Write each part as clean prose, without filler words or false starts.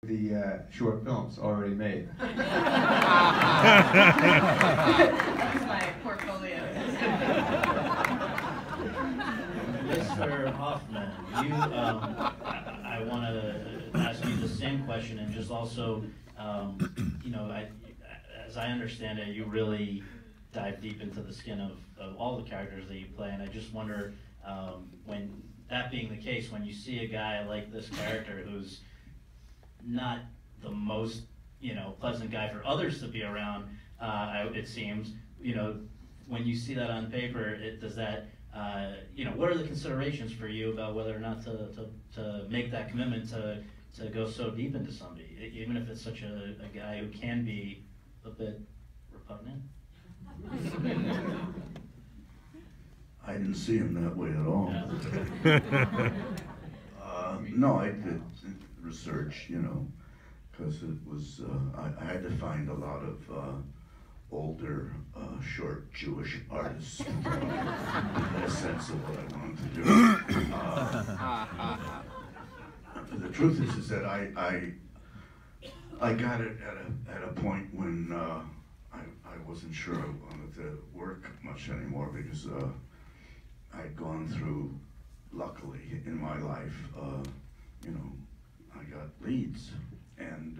The short films already made. That's my portfolio. Mr. Hoffman, you, I want to ask you the same question, and just also, you know, as I understand it, you really dive deep into the skin of all the characters that you play, and I just wonder, when that being the case, when you see a guy like this character who's not the most, you know, pleasant guy for others to be around, it seems, you know, when you see that on paper, does that, you know, what are the considerations for you about whether or not to make that commitment to go so deep into somebody, even if it's such a guy who can be a bit repugnant? I didn't see him that way at all. No, I did research, you know, because it was, I had to find a lot of older, short Jewish artists to get a sense of what I wanted to do. The truth is that I got it at a point when I wasn't sure I wanted to work much anymore, because I'd gone through, luckily in my life, you know, I got leads, and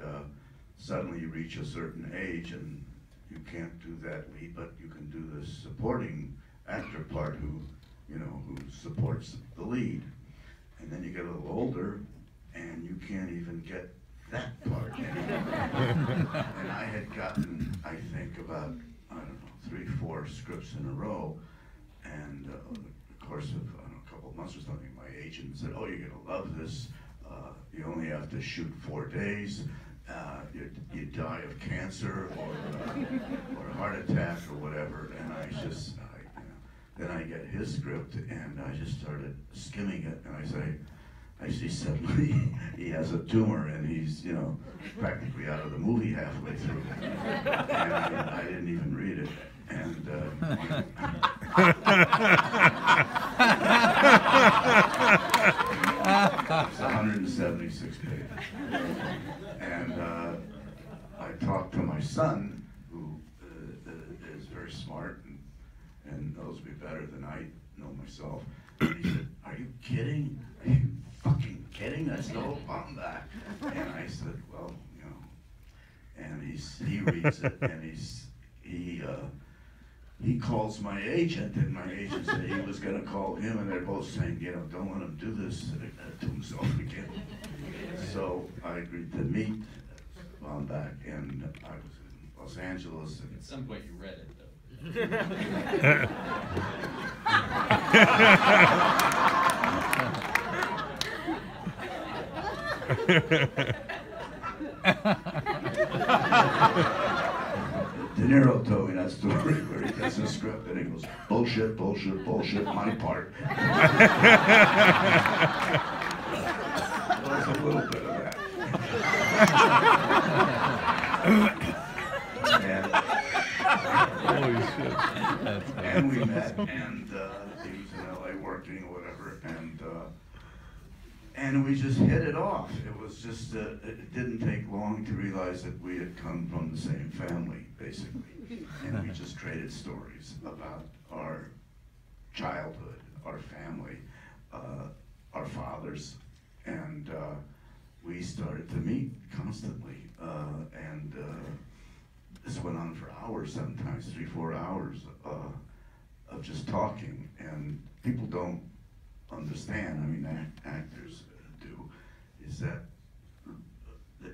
suddenly you reach a certain age and you can't do that lead, but you can do the supporting actor part who, you know, who supports the lead. And then you get a little older and you can't even get that part anymore. And I had gotten, I think, about, I don't know, 3, 4 scripts in a row, and the course of, I don't know, a couple of months or something, my agent said, "Oh, you're gonna love this. You only have to shoot 4 days. You die of cancer or a heart attack or whatever." And I just, you know, then I get his script and I just started skimming it, and I see suddenly he has a tumor and he's, you know, practically out of the movie halfway through. And I didn't even read it. And it's 176 pages. And I talked to my son, who is very smart and knows me better than I know myself. And he said, "Are you kidding? Are you fucking kidding? That's the whole bomb back." And I said, "Well, you know," and he reads it, and he calls my agent, and my agent said he was going to call him, and they're both saying, you know, don't let him do this to himself again. So I agreed to meet on back, and I was in Los Angeles. And at some point you read it, though. De Niro told me that story where he gets a script and he goes, "Bullshit, bullshit, bullshit, my part." Well, there's a little bit of that. Holy shit. And we met, and he was in LA working or whatever, and we just hit it off. It was just, it didn't take long to realize that we had come from the same family, basically. And we just traded stories about our childhood, our family, our fathers, and we started to meet constantly. And this went on for hours, sometimes 3, 4 hours of just talking. And people don't understand, I mean, actors do, is that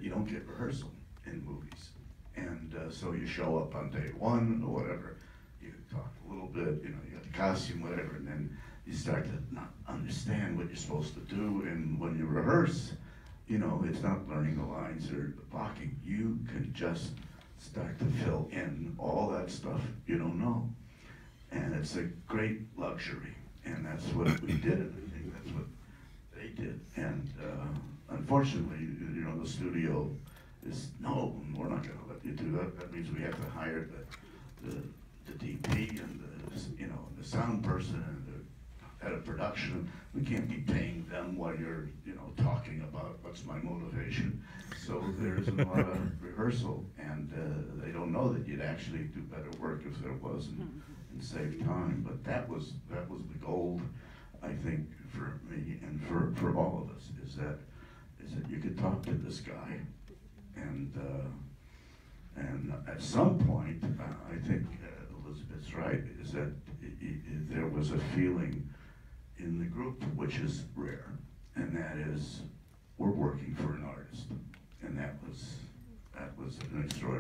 you don't get rehearsal in movies. And so you show up on day 1 or whatever, you talk a little bit, you know, you got the costume, whatever, and then you start to not understand what you're supposed to do. And when you rehearse, you know, it's not learning the lines or the blocking. You can just start to fill in all that stuff you don't know. And it's a great luxury. And that's what we did, and I think that's what they did. And unfortunately, you know, the studio is, "No, we're not going to let you do that. That means we have to hire the DP and the, you know, the sound person and the at a production, we can't be paying them while you're, you know, talking about what's my motivation. So there isn't a lot of rehearsal, and they don't know that you'd actually do better work if there was, and save time. But that was the gold, I think, for me and for all of us, is that you could talk to this guy, and at some point, I think Elizabeth's right, is that there was a feeling in the group, which is rare, and that is, we're working for an artist, and that was an extraordinary